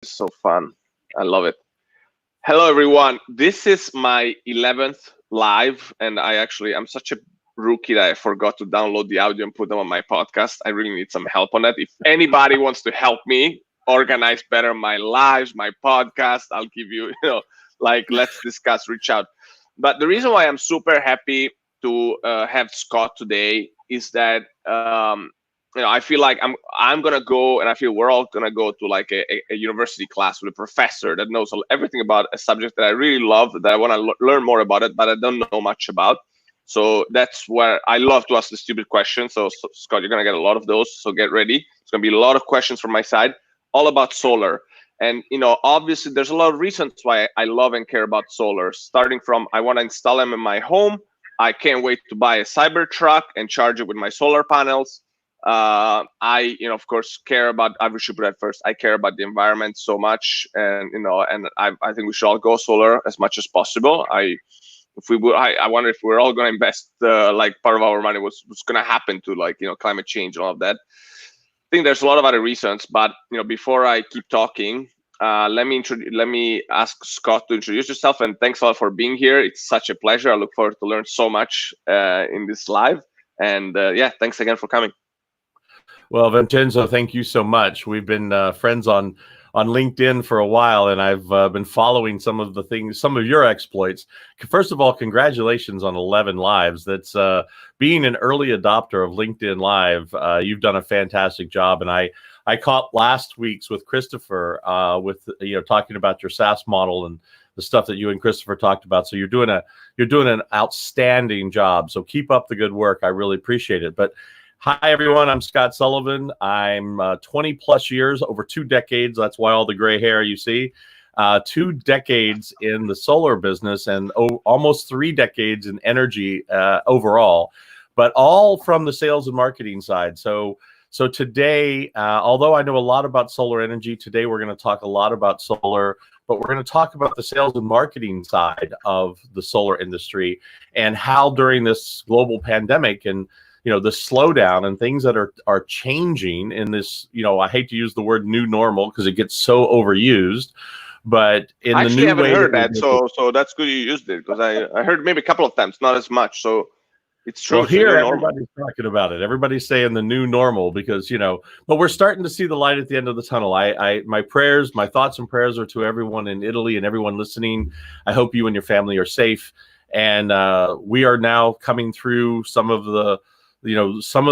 So fun. I love it. Hello, everyone. This is my 11th live, and I'm such a rookie that I forgot to download the audio and put them on my podcast. I really need some help on that. If anybody wants to help me organize better my lives, my podcast, I'll give you, let's discuss, reach out. But the reason why I'm super happy to have Scott today is that I feel like I'm gonna go, and I feel we're all gonna go to like a university class with a professor that knows everything about a subject that I really love, that I want to learn more about it, but I don't know much about. So that's where I love to ask the stupid questions. So Scott, you're gonna get a lot of those. So get ready. It's gonna be a lot of questions from my side, all about solar. And obviously, there's a lot of reasons why I love and care about solar. Starting from I want to install them in my home. I can't wait to buy a Cybertruck and charge it with my solar panels. Of course, care about. I should put that first. I care about the environment so much, and I think we should all go solar as much as possible. I wonder if we're all going to invest like part of our money. What's going to happen to climate change and all of that. I think there's a lot of other reasons, but before I keep talking, let me ask Scott to introduce yourself, and thanks a lot for being here. It's such a pleasure. I look forward to learn so much in this live, and thanks again for coming. Well, Vincenzo, thank you so much. We've been friends on LinkedIn for a while, and I've been following some of your exploits. First of all, congratulations on 11 lives. That's being an early adopter of LinkedIn Live. You've done a fantastic job, and I caught last week's with Christopher with talking about your SaaS model and the stuff that you and Christopher talked about. So you're doing an outstanding job. So keep up the good work. I really appreciate it. But hi, everyone. I'm Scott Sullivan. I'm 20 plus years, over 2 decades. That's why all the gray hair you see. 2 decades in the solar business and almost 3 decades in energy overall, but all from the sales and marketing side. So today, although I know a lot about solar energy, today we're going to talk a lot about solar, but we're going to talk about the sales and marketing side of the solar industry and how during this global pandemic and the slowdown and things that are changing in this, I hate to use the word new normal because it gets so overused, but in the new way. I haven't heard that, so that's good you used it, because I heard maybe a couple of times, not as much. So it's true. Well, here everybody's talking about it. Everybody's saying the new normal because, but we're starting to see the light at the end of the tunnel. My thoughts and prayers are to everyone in Italy and everyone listening. I hope you and your family are safe. And we are now coming through some of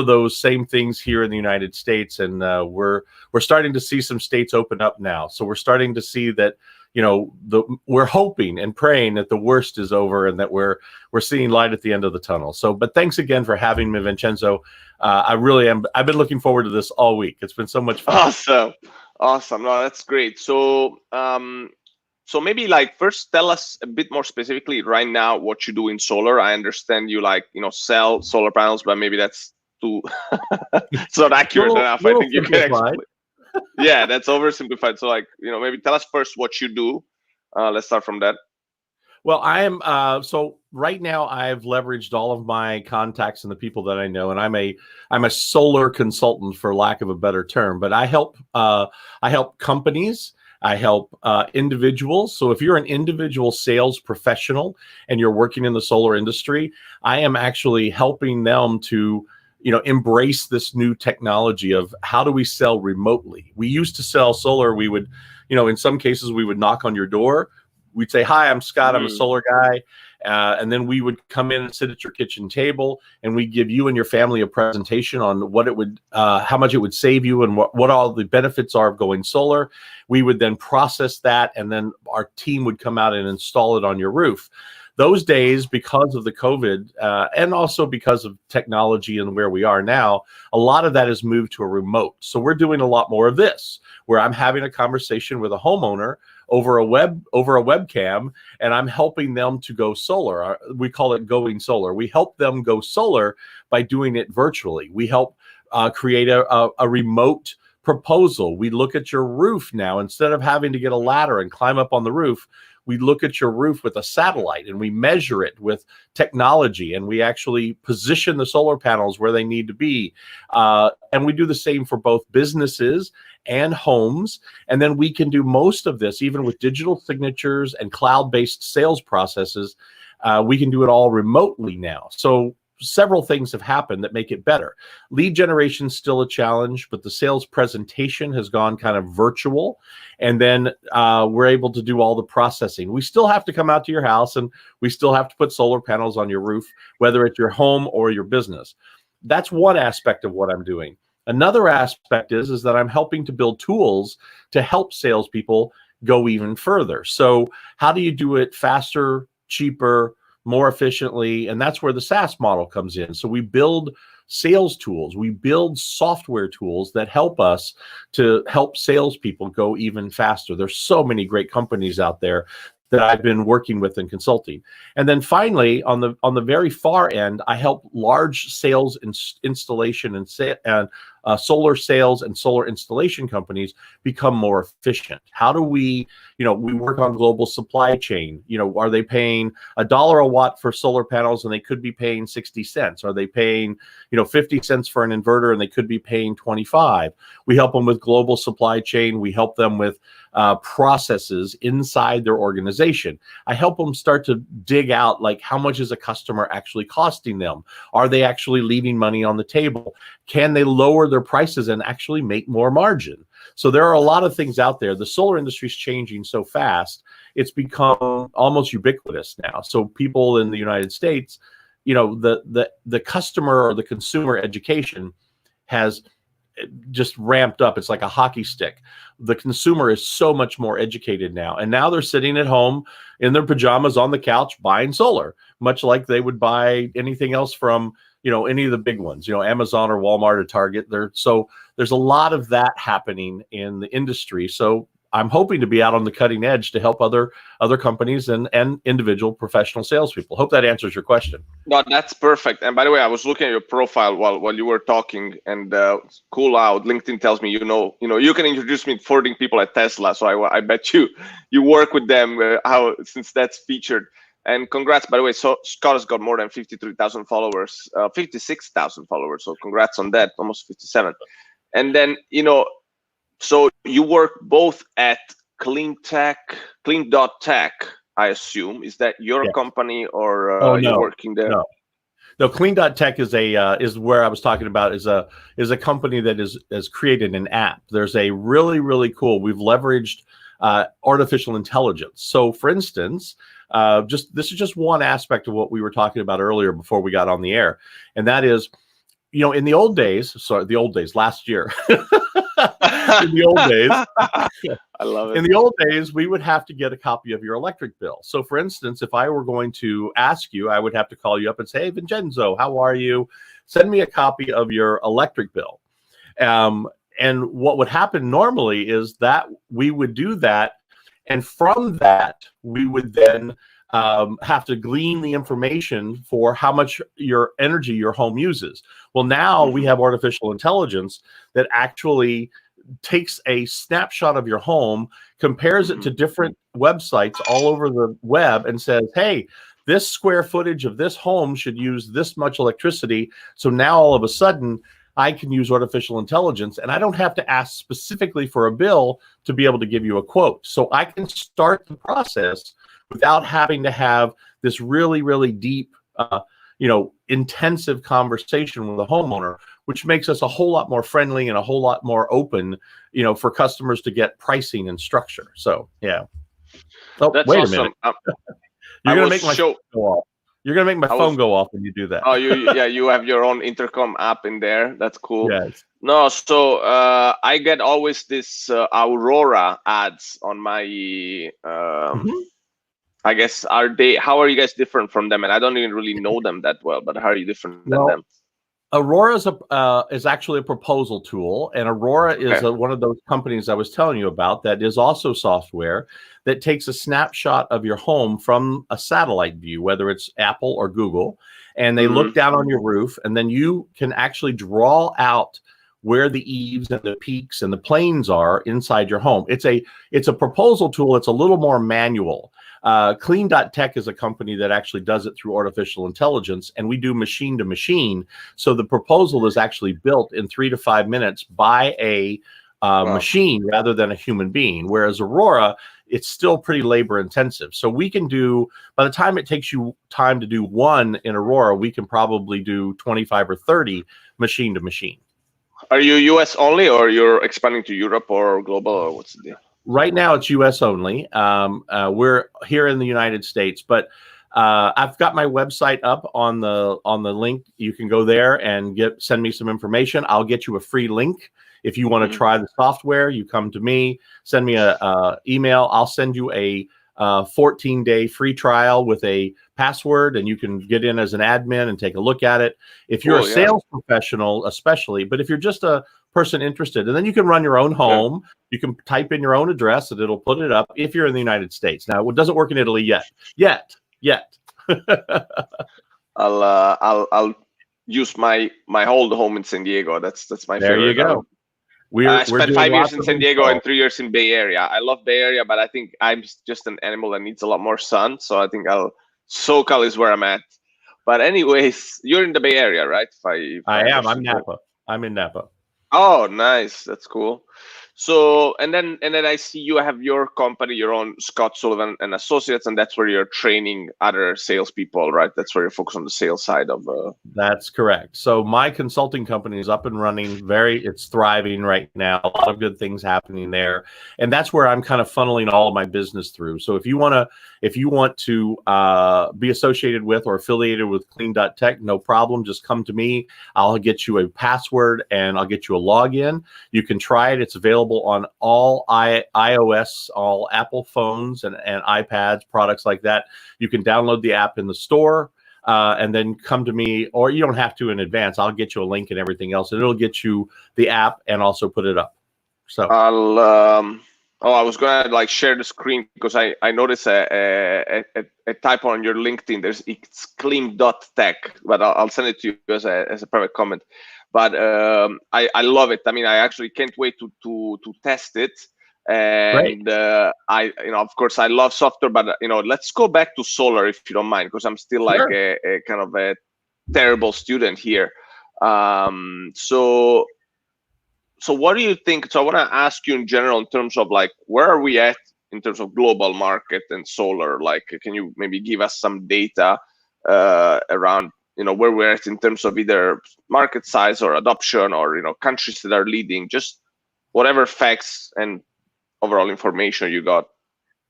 those same things here in the United States, and we're starting to see some states open up now. So we're starting to see that we're hoping and praying that the worst is over and that we're seeing light at the end of the tunnel. So, but thanks again for having me, Vincenzo. I really am. I've been looking forward to this all week. It's been so much fun. Awesome. No, that's great. So maybe first tell us a bit more specifically right now what you do in solar. I understand you sell solar panels, but maybe that's too it's not accurate enough. I think you can explain. Yeah, that's oversimplified. So maybe tell us first what you do. Let's start from that. Well, I am so right now I've leveraged all of my contacts and the people that I know, and I'm a solar consultant, for lack of a better term, but I help companies. I help individuals. So if you're an individual sales professional and you're working in the solar industry, I am actually helping them to, embrace this new technology of how do we sell remotely. We used to sell solar. We would, in some cases, we would knock on your door. We'd say, hi, I'm Scott. I'm a solar guy. And then we would come in and sit at your kitchen table, and we'd give you and your family a presentation on what it would, how much it would save you, and what all the benefits are of going solar. We would then process that, and then our team would come out and install it on your roof. Those days, because of the COVID and also because of technology and where we are now, a lot of that has moved to a remote. So we're doing a lot more of this, where I'm having a conversation with a homeowner over a webcam, and I'm helping them to go solar. We call it going solar. We help them go solar by doing it virtually. We help create a remote proposal. We look at your roof now. Instead of having to get a ladder and climb up on the roof, we look at your roof with a satellite and we measure it with technology, and we actually position the solar panels where they need to be. And we do the same for both businesses and homes. And then we can do most of this, even with digital signatures and cloud-based sales processes. We can do it all remotely now. So several things have happened that make it better. Lead generation is still a challenge, but the sales presentation has gone kind of virtual. And then we're able to do all the processing. We still have to come out to your house, and we still have to put solar panels on your roof, whether it's your home or your business. That's one aspect of what I'm doing. Another aspect is that I'm helping to build tools to help salespeople go even further. So how do you do it faster, cheaper, more efficiently? And that's where the SaaS model comes in. So we build sales tools, we build software tools that help us to help salespeople go even faster. There's so many great companies out there that I've been working with in consulting. And then finally, on the very far end, I help large sales installation and solar sales and solar installation companies become more efficient. How do we, we work on global supply chain. Are they paying $1 a watt for solar panels and they could be paying 60 cents? Are they paying, 50 cents for an inverter and they could be paying 25? We help them with global supply chain. We help them with processes inside their organization. I help them start to dig out, like, how much is a customer actually costing them? Are they actually leaving money on the table? Can they lower their prices and actually make more margin? So there are a lot of things out there. The solar industry is changing so fast, it's become almost ubiquitous now. So people in the United States, the customer or the consumer education has just ramped up. It's like a hockey stick. The consumer is so much more educated now. And now they're sitting at home in their pajamas on the couch buying solar, much like they would buy anything else from, any of the big ones, Amazon or Walmart or Target. So there's a lot of that happening in the industry. So I'm hoping to be out on the cutting edge to help other companies and individual professional salespeople. Hope that answers your question. No, that's perfect. And by the way, I was looking at your profile while you were talking, and cool out. LinkedIn tells me, you can introduce me to 40 people at Tesla. So I bet you work with them since that's featured. And congrats, by the way. So Scott has got more than 53,000 followers, 56,000 followers. So congrats on that, almost 57. And then, so you work both at Clean.Tech, I assume. Is that your company, or you're working there? No, Clean.Tech is where I was talking about, is a company that has created an app. There's a really, really cool, we've leveraged artificial intelligence. So for instance, this is just one aspect of what we were talking about earlier before we got on the air. And that is, in the old days, last year, in the old days, I love it. In the old days, we would have to get a copy of your electric bill. So for instance, if I were going to ask you, I would have to call you up and say, hey, Vincenzo, how are you? Send me a copy of your electric bill. And what would happen normally is that we would do that. And from that, we would then have to glean the information for how much your energy your home uses. Well, now we have artificial intelligence that actually takes a snapshot of your home, compares it to different websites all over the web, and says, hey, this square footage of this home should use this much electricity. So now all of a sudden, I can use artificial intelligence, and I don't have to ask specifically for a bill to be able to give you a quote. So I can start the process without having to have this really, really deep, intensive conversation with a homeowner, which makes us a whole lot more friendly and a whole lot more open, for customers to get pricing and structure. So, yeah. Oh, that's wait awesome. a minute. You're going to make my phone go off. You're going to make my phone go off when you do that. Oh, you have your own intercom app in there. That's cool. Yes. No, so I get always this Aurora ads on my, I guess, how are you guys different from them? And I don't even really know them that well, but how are you different than them? Aurora is actually a proposal tool, and Aurora is one of those companies I was telling you about that is also software that takes a snapshot of your home from a satellite view, whether it's Apple or Google, and they look down on your roof, and then you can actually draw out where the eaves and the peaks and the planes are inside your home. It's a proposal tool. It's a little more manual. Clean.tech is a company that actually does it through artificial intelligence, and we do machine to machine. So the proposal is actually built in 3 to 5 minutes by a machine rather than a human being. Whereas Aurora, it's still pretty labor intensive. So we can do, by the time it takes you time to do one in Aurora, we can probably do 25 or 30 machine to machine. Are you US only, or you're expanding to Europe or global, or what's the deal? Right now, it's U.S. only. We're here in the United States, but I've got my website up on the link. You can go there and send me some information. I'll get you a free link if you want to try the software. You come to me, send me a email. I'll send you a 14-day free trial with a password, and you can get in as an admin and take a look at it. If you're a sales professional, especially, but if you're just a person interested, and then you can run your own home. You can type in your own address and it'll put it up if you're in the United States. Now, it doesn't work in Italy yet. I'll use my old home in San Diego. That's my favorite. There you go. I spent 5 years in San Diego and 3 years in Bay Area. I love Bay Area, but I think I'm just an animal that needs a lot more sun. So I think SoCal is where I'm at. But anyways, you're in the Bay Area, right? I am. I'm Napa. I'm in Napa. Oh, nice. That's cool. So, and then I see you have your company, your own Scott Sullivan and Associates, and that's where you're training other salespeople, right? That's where you're focused on the sales side of. That's correct. So my consulting company is up and running. It's thriving right now. A lot of good things happening there, and that's where I'm kind of funneling all of my business through. So if you want to be associated with or affiliated with Clean.tech, no problem. Just come to me. I'll get you a password and I'll get you a login. You can try it. It's available on all iOS, all Apple phones and iPads, products like that. You can download the app in the store and then come to me, or you don't have to in advance. I'll get you a link and everything else, and it'll get you the app and also put it up. So I was gonna share the screen because I noticed a typo on your LinkedIn. It's clean.tech, but I'll send it to you as a private comment. But I love it. I mean, I actually can't wait to test it. And of course, I love software. But let's go back to solar if you don't mind, because I'm still like a kind of a terrible student here. So what do you think? So I want to ask you in general in terms of where are we at in terms of global market and solar? Can you maybe give us some data around where we're at in terms of either market size or adoption or countries that are leading, just whatever facts and overall information you got.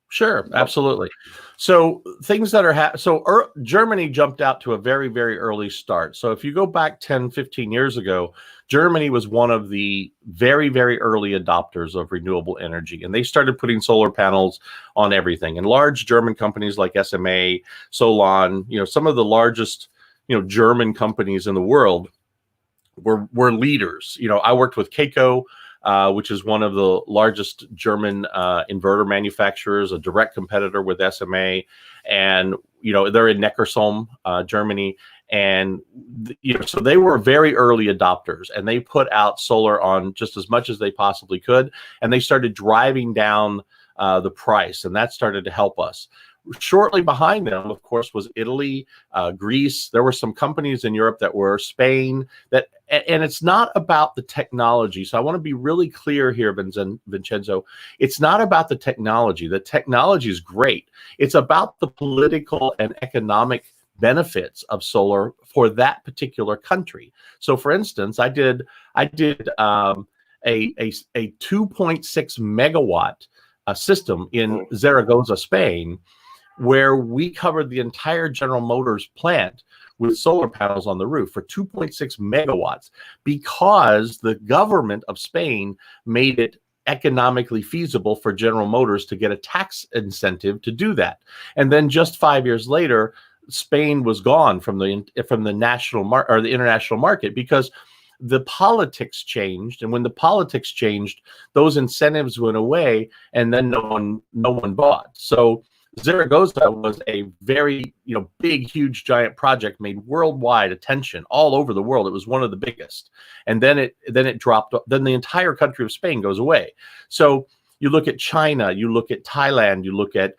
Sure, absolutely. So things that are Germany jumped out to a very, very early start. So if you go back 10, 15 years ago, Germany was one of the very, very early adopters of renewable energy, and they started putting solar panels on everything. And large German companies like SMA, Solon, some of the largest German companies in the world were leaders. I worked with Keiko, which is one of the largest German inverter manufacturers, a direct competitor with SMA, and they're in Neckarsulm, Germany, and so they were very early adopters, and they put out solar on just as much as they possibly could, and they started driving down the price, and that started to help us. Shortly behind them, of course, was Italy, Greece. There were some companies in Europe that were Spain. And it's not about the technology. So I want to be really clear here, Vincenzo. It's not about the technology. The technology is great. It's about the political and economic benefits of solar for that particular country. So, for instance, I did a 2.6 megawatt system in Zaragoza, Spain, where we covered the entire General Motors plant with solar panels on the roof for 2.6 megawatts because the government of Spain made it economically feasible for General Motors to get a tax incentive to do that. And then just 5 years later, Spain was gone from the national or the international market because the politics changed, and when the politics changed, those incentives went away, and then no one bought. So Zaragoza was a very, big, huge, giant project, made worldwide attention all over the world. It was one of the biggest, and then it dropped. Then the entire country of Spain goes away. So you look at China, you look at Thailand, you look at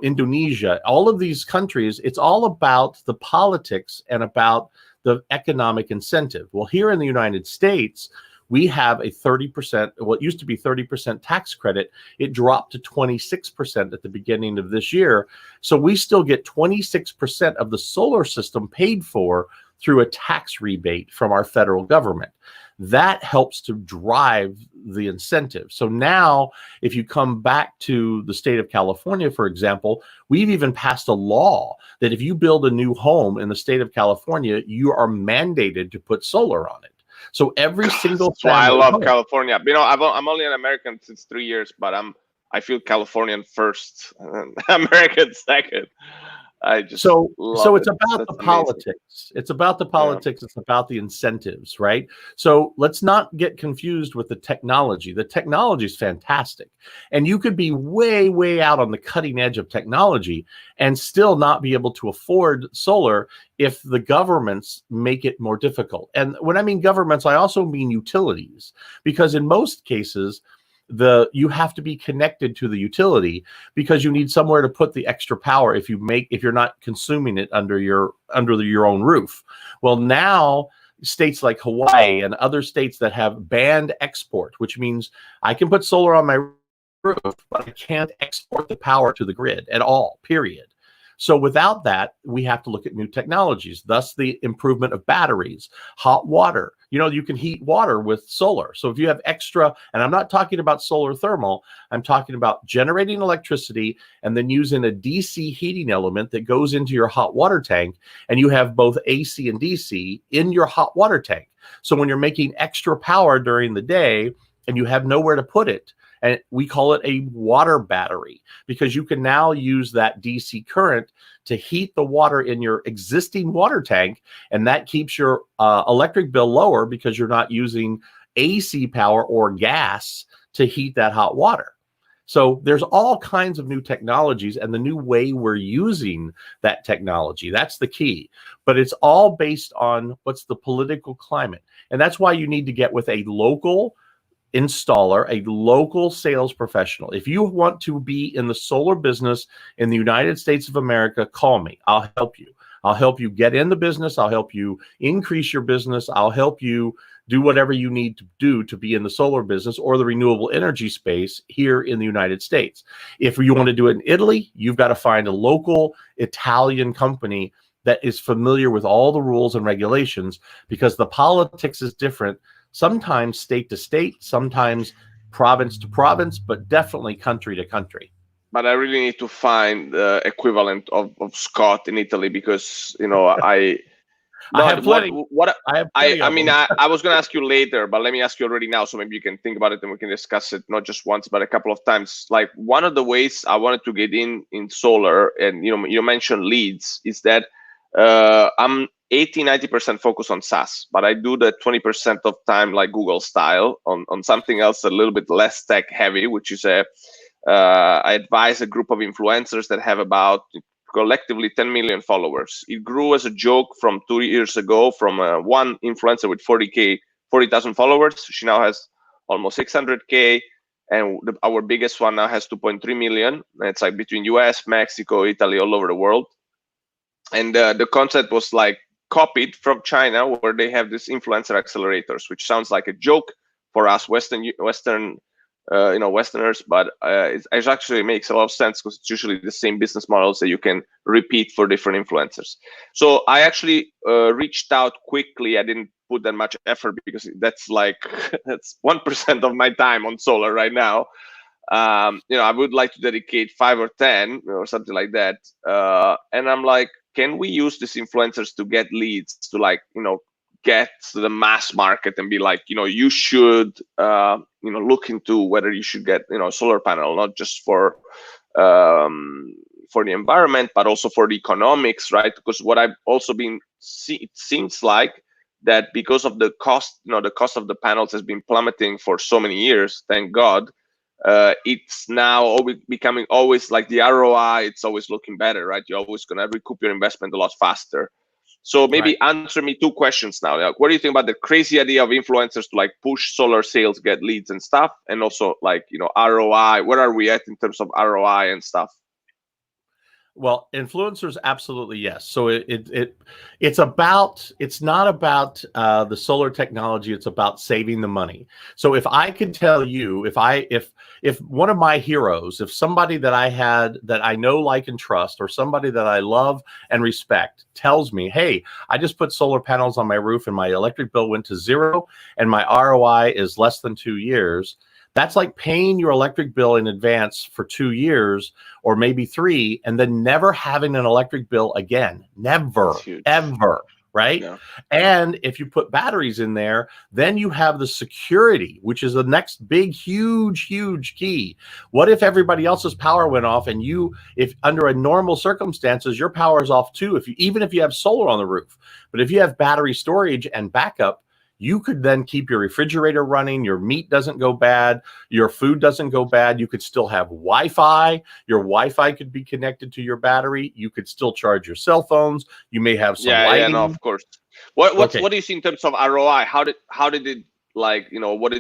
Indonesia. All of these countries, it's all about the politics and about the economic incentive. Well, here in the United States, we have a 30%, well, it used to be 30% tax credit. It dropped to 26% at the beginning of this year. So we still get 26% of the solar system paid for through a tax rebate from our federal government. That helps to drive the incentive. So now, if you come back to the state of California, for example, we've even passed a law that if you build a new home in the state of California, you are mandated to put solar on it. So every single That's why I love California. I'm only an American since 3 years, but I feel Californian first, and American second. I just so love it's about That's the politics. amazing. It's about the politics. It's about the incentives, right? So let's not get confused with the technology. The technology is fantastic, and you could be way, way out on the cutting edge of technology and still not be able to afford solar if the governments make it more difficult. And when I mean governments, I also mean utilities, because in most cases, you have to be connected to the utility because you need somewhere to put the extra power if you're not consuming it under your own roof. Well, now states like Hawaii and other states that have banned export, which means I can put solar on my roof, but I can't export the power to the grid at all, period. So without that, we have to look at new technologies, thus the improvement of batteries, hot water. You can heat water with solar. So if you have extra, and I'm not talking about solar thermal, I'm talking about generating electricity and then using a DC heating element that goes into your hot water tank, and you have both AC and DC in your hot water tank. So when you're making extra power during the day and you have nowhere to put it, and we call it a water battery, because you can now use that DC current to heat the water in your existing water tank, and that keeps your electric bill lower because you're not using AC power or gas to heat that hot water. So there's all kinds of new technologies and the new way we're using that technology. That's the key. But it's all based on what's the political climate. And that's why you need to get with a local installer, a local sales professional. If you want to be in the solar business in the United States of America, call me. I'll help you. I'll help you get in the business. I'll help you increase your business. I'll help you do whatever you need to do to be in the solar business or the renewable energy space here in the United States. If you want to do it in Italy, you've got to find a local Italian company that is familiar with all the rules and regulations, because the politics is different. Sometimes state to state, sometimes province to province, but definitely country to country. But I really need to find the equivalent of Scott in Italy, because I have plenty. I mean, I was going to ask you later, but let me ask you already now, so maybe you can think about it and we can discuss it not just once but a couple of times. Like, one of the ways I wanted to get in solar, and you mentioned leads, is that I'm 80-90% focused on SaaS, but I do the 20% of time, like Google style, on something else a little bit less tech heavy, which is I advise a group of influencers that have about collectively 10 million followers. It grew as a joke from 2 years ago from one influencer with 40,000 followers. She now has almost 600K, and our biggest one now has 2.3 million. It's like between US, Mexico, Italy, all over the world. And the concept was like copied from China, where they have these influencer accelerators, which sounds like a joke for us Westerners, but it actually makes a lot of sense, because it's usually the same business models that you can repeat for different influencers. So I actually reached out quickly. I didn't put that much effort, because that's 1% of my time on solar right now. I would like to dedicate 5 or 10 or something like that. And I'm like, can we use these influencers to get leads to get to the mass market and be like, you should, look into whether you should get, a solar panel, not just for the environment, but also for the economics, right? Because what I've also it seems like that because of the cost, the cost of the panels has been plummeting for so many years, thank God. it's now becoming always like the ROI. It's always looking better, right? You're always gonna recoup your investment a lot faster. So maybe answer me two questions now. Like, what do you think about the crazy idea of influencers to like push solar sales, get leads and stuff, and also like, you know, ROI? Where are we at in terms of ROI and stuff? Well, influencers, absolutely yes. So it's not about the solar technology. It's about saving the money. So if I could tell you, if one of my heroes, if somebody that I had that I know, like, and trust, or somebody that I love and respect tells me, hey, I just put solar panels on my roof and my electric bill went to zero and my ROI is less than 2 years. That's like paying your electric bill in advance for 2 years or maybe 3, and then never having an electric bill again. Never, ever, right? Yeah. And if you put batteries in there, then you have the security, which is the next big, huge key. What if everybody else's power went off and if under a normal circumstances, your power is off too, even if you have solar on the roof. But if you have battery storage and backup, you could then keep your refrigerator running, your meat doesn't go bad, your food doesn't go bad, you could still have Wi-Fi, your Wi-Fi could be connected to your battery, you could still charge your cell phones, you may have some lighting. Yeah, no, of course. What do you see in terms of ROI? How did it, like, you know, what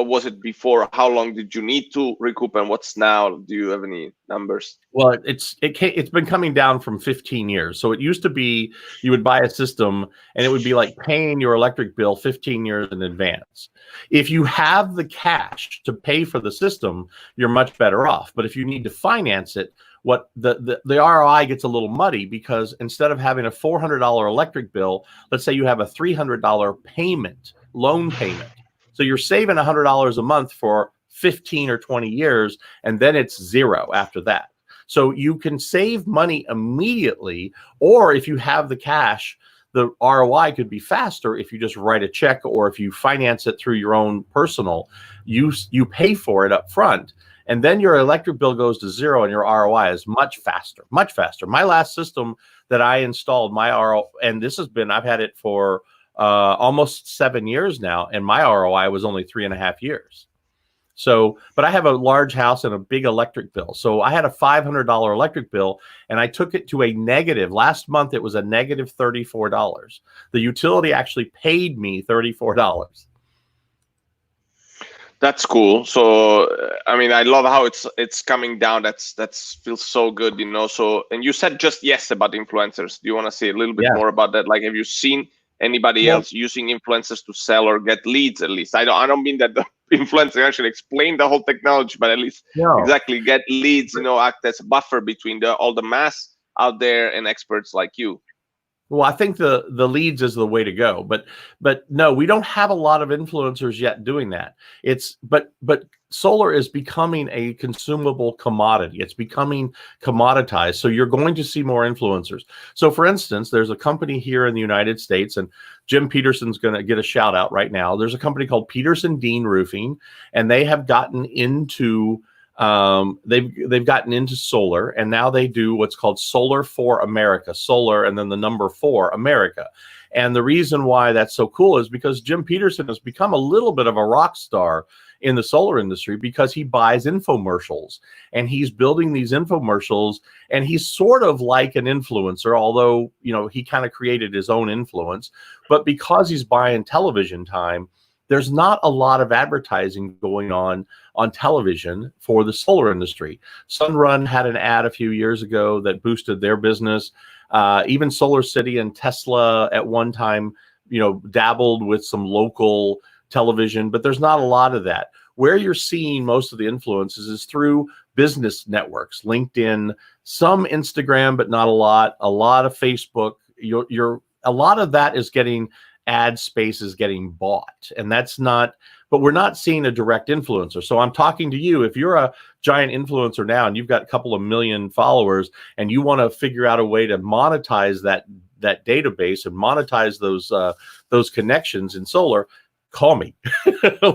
was it before? How long did you need to recoup, and what's now? Do you have any numbers? Well, it's been coming down from 15 years. So it used to be you would buy a system and it would be like paying your electric bill 15 years in advance. If you have the cash to pay for the system, you're much better off. But if you need to finance it, what the ROI gets a little muddy, because instead of having a $400 electric bill, let's say you have a $300 payment, loan payment. So you're saving $100 a month for 15 or 20 years, and then it's zero after that. So you can save money immediately, or if you have the cash, the ROI could be faster if you just write a check, or if you finance it through your own personal, you pay for it up front, and then your electric bill goes to zero and your ROI is much faster, much faster. My last system that I installed, my ROI, and I've had it for almost 7 years now, and my ROI was only 3.5 years. So, but I have a large house and a big electric bill. So I had a $500 electric bill, and I took it to a negative. Last month, it was a negative $34. The utility actually paid me $34. That's cool. So, I mean, I love how it's coming down. That's feels so good, you know. So, and you said just yes about influencers. Do you want to say a little bit more about that? Like, have you seen anybody else using influencers to sell or get leads? At least I don't mean that the influencer actually explain the whole technology, but at least exactly get leads, you know, act as a buffer between all the mass out there and experts like you. Well, I think the leads is the way to go, but no, we don't have a lot of influencers yet doing that. But solar is becoming a consumable commodity. It's becoming commoditized. So you're going to see more influencers. So for instance, there's a company here in the United States, and Jim Peterson's going to get a shout out right now. There's a company called Peterson Dean Roofing, and they have gotten into they've gotten into solar, and now they do what's called Solar for America, solar and then the number 4 America. And the reason why that's so cool is because Jim Peterson has become a little bit of a rock star in the solar industry, because he buys infomercials and he's building these infomercials, and he's sort of like an influencer, although, you know, he kind of created his own influence. But because he's buying television time, there's not a lot of advertising going on television for the solar industry. Sunrun had an ad a few years ago that boosted their business. Even Solar City and Tesla at one time, you know, dabbled with some local television, but there's not a lot of that. Where you're seeing most of the influences is through business networks, LinkedIn, some Instagram, but not a lot of Facebook. A lot of that is getting ad space is getting bought, and that's not, but we're not seeing a direct influencer. So I'm talking to you, if you're a giant influencer now and you've got a couple of million followers and you want to figure out a way to monetize that database and monetize those connections in solar, call me.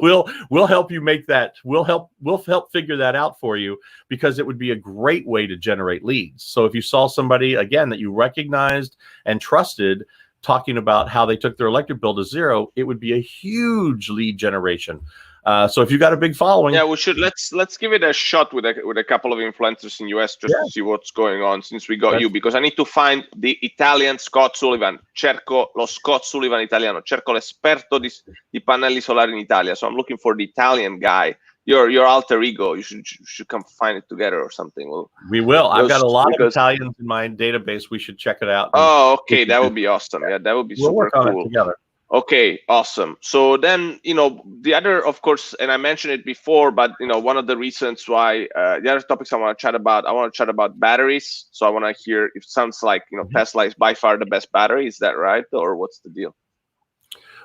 we'll help you make that. We'll help figure that out for you, because it would be a great way to generate leads. So if you saw somebody, again, that you recognized and trusted, talking about how they took their electric bill to zero, it would be a huge lead generation. So if you got a big following, yeah, we should let's give it a shot with a couple of influencers in US just to see what's going on since we got you, because I need to find the Italian Scott Sullivan. Cerco lo Scott Sullivan italiano. Cerco l'esperto di pannelli solari in Italia. So I'm looking for the Italian guy. Your alter ego. You should come find it together or something. We will. I've got a lot of Italians in my database. We should check it out. Oh, okay, that would be awesome. Yeah, that would be super work cool. on it together. Okay, awesome. So then, the other, of course, and I mentioned it before, but one of the reasons why the other topics I want to chat about batteries. So I want to hear, if it sounds like Tesla is by far the best battery. Is that right, or what's the deal?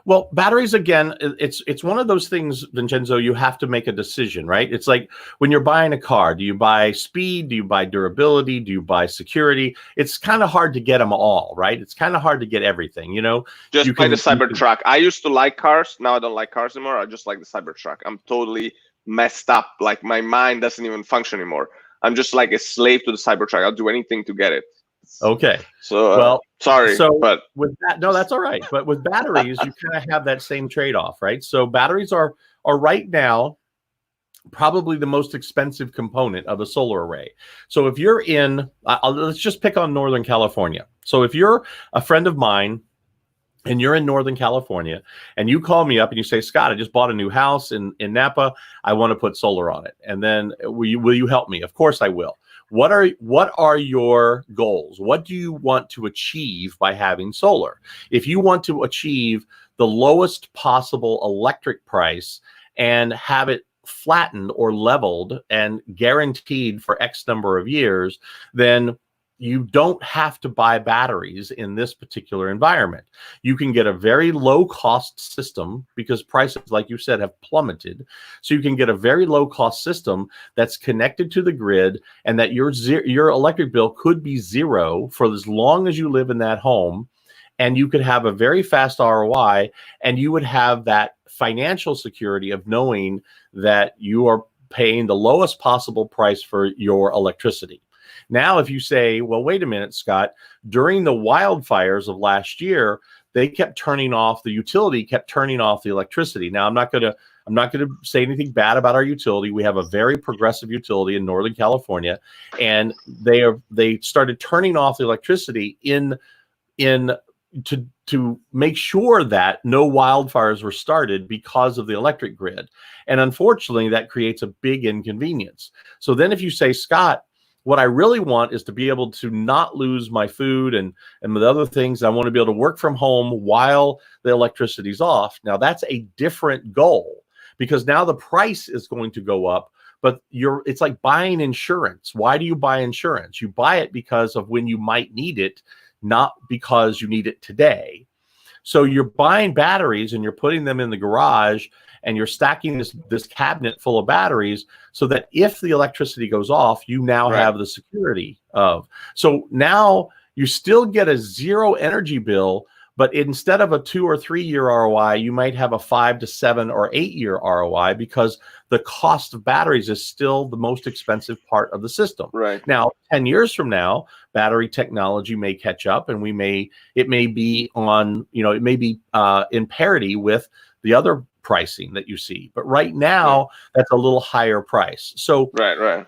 Well, batteries, again, it's one of those things, Vincenzo, you have to make a decision, right? It's like when you're buying a car, do you buy speed? Do you buy durability? Do you buy security? It's kind of hard to get them all, right? It's kind of hard to get everything, Just buy the Cybertruck. I used to like cars. Now I don't like cars anymore. I just like the Cybertruck. I'm totally messed up. Like my mind doesn't even function anymore. I'm just like a slave to the Cybertruck. I'll do anything to get it. Okay. So well, sorry. But with that, no, that's all right. But with batteries, you kind of have that same trade-off, right? So batteries are right now probably the most expensive component of a solar array. So if you're in, let's just pick on Northern California. So if you're a friend of mine and you're in Northern California and you call me up and you say, Scott, I just bought a new house in Napa. I want to put solar on it. And then will you help me? Of course I will. What are your goals? What do you want to achieve by having solar? If you want to achieve the lowest possible electric price and have it flattened or leveled and guaranteed for X number of years, then you don't have to buy batteries in this particular environment. You can get a very low cost system because prices, like you said, have plummeted. So you can get a very low cost system that's connected to the grid, and that your electric bill could be zero for as long as you live in that home. And you could have a very fast ROI, and you would have that financial security of knowing that you are paying the lowest possible price for your electricity. Now, if you say, well, wait a minute, Scott, during the wildfires of last year, they kept turning off, the utility kept turning off the electricity. Now, I'm not going to say anything bad about our utility. We have a very progressive utility in Northern California, and they started turning off the electricity to make sure that no wildfires were started because of the electric grid. And unfortunately, that creates a big inconvenience. So then if you say, Scott, what I really want is to be able to not lose my food and the other things. I want to be able to work from home while the electricity's off. Now that's a different goal, because now the price is going to go up, but it's like buying insurance. Why do you buy insurance? You buy it because of when you might need it, not because you need it today. So you're buying batteries and you're putting them in the garage, and you're stacking this cabinet full of batteries so that if the electricity goes off, you now have the security of. So now you still get a zero energy bill, but instead of a 2 or 3 year ROI, you might have a 5 to 7 or 8 year ROI, because the cost of batteries is still the most expensive part of the system. Right. Now, 10 years from now, battery technology may catch up, and it may be in parity with the other pricing that you see. But right now, that's a little higher price. So right.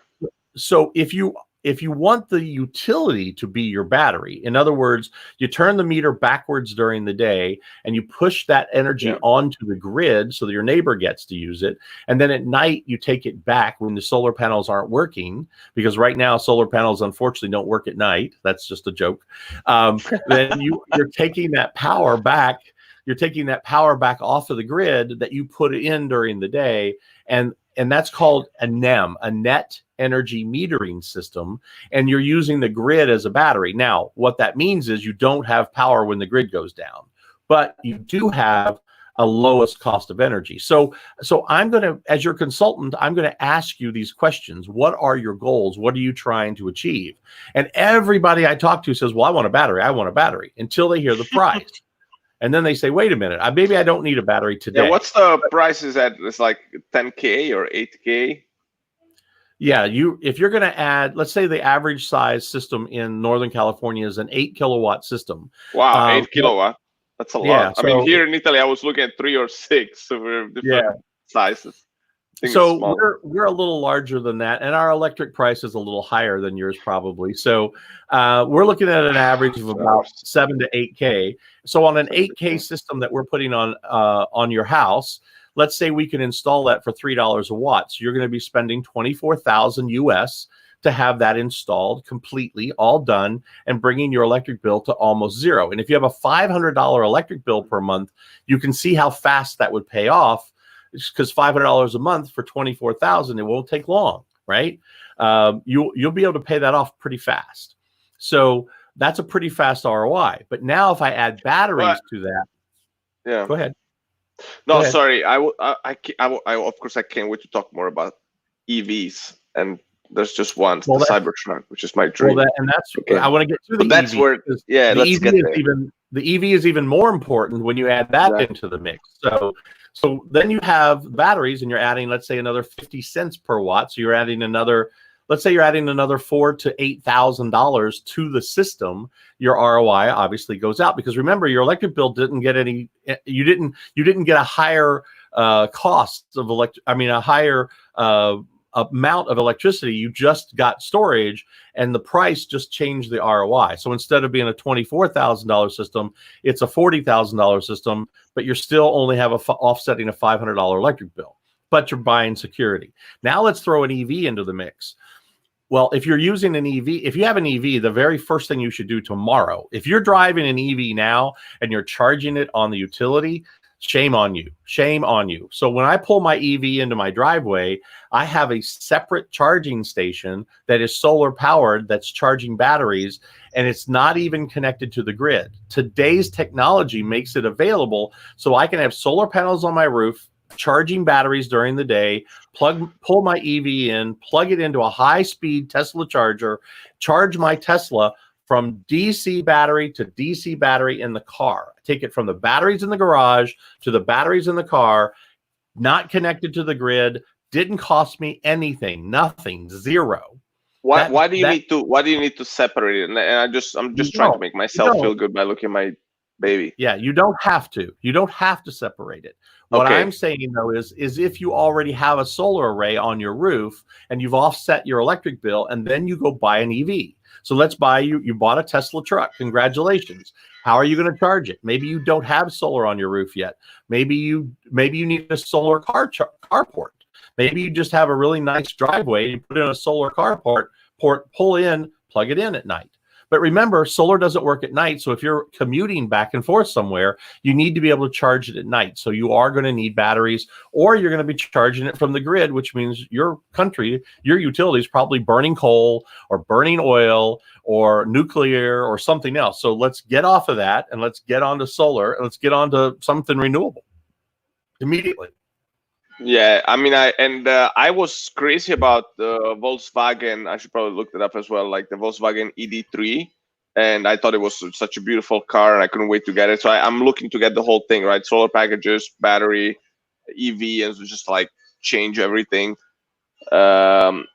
So if you want the utility to be your battery, in other words, you turn the meter backwards during the day and you push that energy onto the grid so that your neighbor gets to use it. And then at night, you take it back when the solar panels aren't working, because right now, solar panels, unfortunately, don't work at night. That's just a joke. Then you're taking that power back. You're taking that power back off of the grid that you put in during the day. And that's called a NEM, a net energy metering system. And you're using the grid as a battery. Now, what that means is you don't have power when the grid goes down, but you do have a lowest cost of energy. So I'm going to, as your consultant, I'm going to ask you these questions. What are your goals? What are you trying to achieve? And everybody I talk to says, well, I want a battery, until they hear the price. And then they say, wait a minute, maybe I don't need a battery today. Yeah, what's the prices at? It's like 10K or 8K? Yeah, if you're going to add, let's say the average size system in Northern California is an 8 kilowatt system. Wow, 8 kilowatt. That's a lot. Yeah, I mean, here in Italy, I was looking at 3 or 6. So we're different sizes. I think it's So small. we're a little larger than that, and our electric price is a little higher than yours probably. So we're looking at an average of about 7 to 8K. So on an 8K system that we're putting on your house, let's say we can install that for $3 a watt. So you're going to be spending $24,000 US to have that installed completely, all done, and bringing your electric bill to almost zero. And if you have a $500 electric bill per month, you can see how fast that would pay off. Because $500 a month for $24,000, it won't take long, right? You'll be able to pay that off pretty fast. So that's a pretty fast ROI. But now if I add batteries to that, yeah, go ahead. No, Go ahead. sorry. I of course I can't wait to talk more about EVs, and there's just one, the Cybertruck, which is my dream. Well, I want to get to the EV. That's where, yeah, let's get there. The EV is even more important when you add that into the mix. So then you have batteries, and you're adding, let's say, another 50 cents per watt. So you're adding another, let's say you're adding another $4,000 to $8,000 to the system. Your ROI obviously goes out, because remember, your electric bill didn't get any. You didn't get a higher cost of a higher amount of electricity. You just got storage, and the price just changed the ROI. So instead of being a $24,000 system, it's a $40,000 system, but you're still only have offsetting a $500 electric bill, but you're buying security. Now let's throw an EV into the mix. Well, if you're using an EV, if you have an EV, the very first thing you should do tomorrow, if you're driving an EV now and you're charging it on the utility, shame on you. Shame on you. So when I pull my EV into my driveway, I have a separate charging station that is solar powered, that's charging batteries, and it's not even connected to the grid. Today's technology makes it available so I can have solar panels on my roof, charging batteries during the day, pull my EV in, plug it into a high-speed Tesla charger, charge my Tesla from DC battery to DC battery in the car. Take it from the batteries in the garage to the batteries in the car, not connected to the grid, didn't cost me anything, nothing, zero. Why do you need to separate it? And I'm just trying to make myself feel good by looking at my baby. Yeah, you don't have to. You don't have to separate it. What I'm saying though is if you already have a solar array on your roof and you've offset your electric bill, and then you go buy an EV. So let's buy you bought a Tesla truck. Congratulations. How are you going to charge it? Maybe you don't have solar on your roof yet. Maybe you need a solar carport. Maybe you just have a really nice driveway. You put in a solar carport, pull in, plug it in at night. But remember, solar doesn't work at night. So if you're commuting back and forth somewhere, you need to be able to charge it at night. So you are going to need batteries, or you're going to be charging it from the grid, which means your utility is probably burning coal or burning oil or nuclear or something else. So let's get off of that and let's get onto solar, and let's get onto something renewable immediately. Yeah, I mean, I was crazy about the Volkswagen. I should probably look it up as well, like the Volkswagen ED3, and I thought it was such a beautiful car, and I couldn't wait to get it. So I'm looking to get the whole thing, right? Solar packages, battery, EV, and just like change everything. And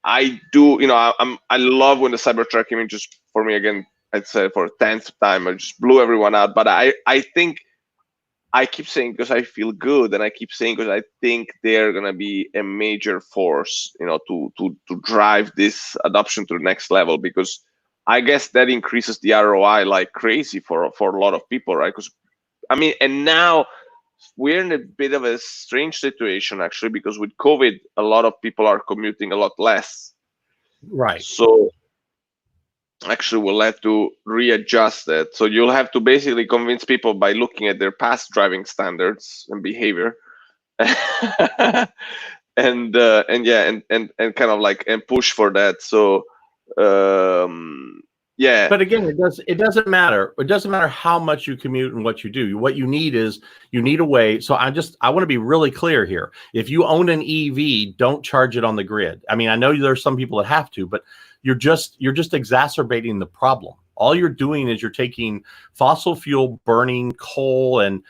I do, I love when the Cybertruck came in. Just for me, again, I'd say for a 10th time, I just blew everyone out. But I think. I keep saying because I feel good, and I keep saying because I think they're gonna be a major force, to drive this adoption to the next level. Because I guess that increases the ROI like crazy for a lot of people, right? Because and now we're in a bit of a strange situation actually, because with COVID, a lot of people are commuting a lot less, right? So actually we'll have to readjust that. So you'll have to basically convince people by looking at their past driving standards and behavior and kind of like and push for that. So yeah, but again, it doesn't matter. It doesn't matter how much you commute and what you do. What you need is a way. So I want to be really clear here. If you own an EV, don't charge it on the grid. I mean, I know there's some people that have to, but you're just exacerbating the problem. All you're doing is you're taking fossil fuel burning coal and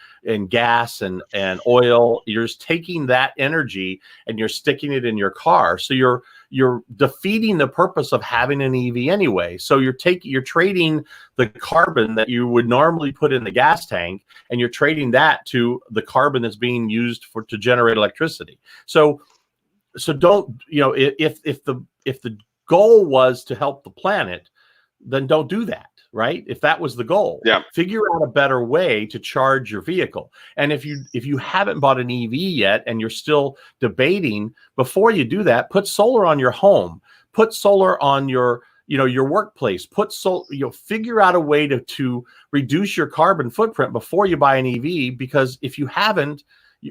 gas and oil. You're just taking that energy and you're sticking it in your car. So you're defeating the purpose of having an EV anyway. So you're trading the carbon that you would normally put in the gas tank, and you're trading that to the carbon that's being used to generate electricity. So don't, if the goal was to help the planet, then don't do that. Right? If that was the goal, figure out a better way to charge your vehicle. And if you haven't bought an EV yet and you're still debating, before you do that, put solar on your home, put solar on your workplace, figure out a way to reduce your carbon footprint before you buy an EV, because if you haven't,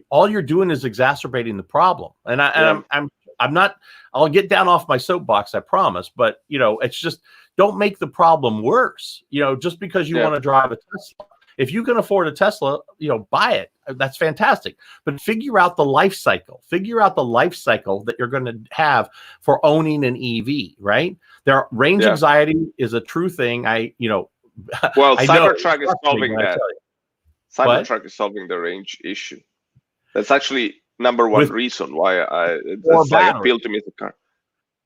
all you're doing is exacerbating the problem. And I'm not, I'll get down off my soapbox, I promise, but it's just, don't make the problem worse, just because you want to drive a Tesla. If you can afford a Tesla, buy it. That's fantastic. But figure out the life cycle. Figure out the life cycle that you're going to have for owning an EV, right? Range anxiety is a true thing. Well, Cybertruck is solving that. Cybertruck is solving the range issue. That's actually number one reason why it's like appeal to me as a car.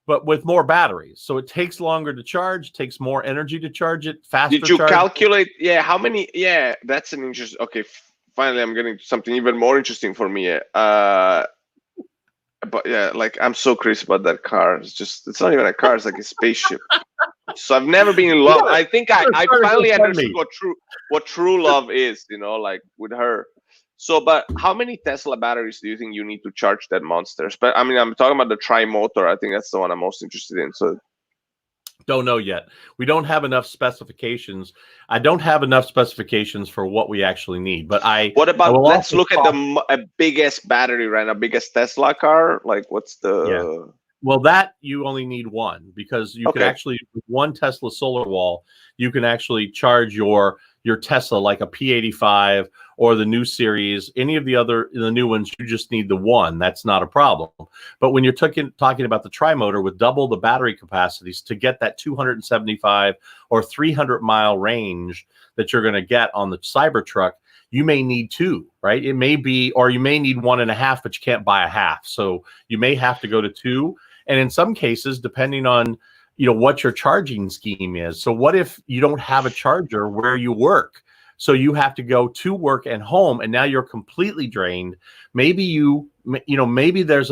But with more batteries, so it takes longer to charge, takes more energy to charge it, faster. Did you calculate? Yeah, how many? Yeah, that's an interesting. Okay, finally, I'm getting to something even more interesting for me. But yeah, like I'm so crazy about that car. It's not even a car. It's like a spaceship. So I've never been in love. I think I finally understood what true love is. Like with her. So, but how many Tesla batteries do you think you need to charge that monster? But I mean, I'm talking about the tri-motor. I think that's the one I'm most interested in. So, don't know yet. We don't have enough specifications. I don't have enough specifications for what we actually need. But what about? Let's look at the biggest battery right now, biggest Tesla car. Like, what's the? Yeah. Well, that you only need one, because you can actually, with one Tesla solar wall, you can actually charge your Tesla, like a P85 or the new series, any of the new ones. You just need the one. That's not a problem. But when you're talking about the tri-motor with double the battery capacities, to get that 275 or 300 mile range that you're going to get on the Cybertruck, you may need two, right? It may be, or you may need 1.5, but you can't buy a half. So you may have to go to two. And in some cases, depending on what your charging scheme is. So what if you don't have a charger where you work? So you have to go to work and home, and now you're completely drained. Maybe maybe there's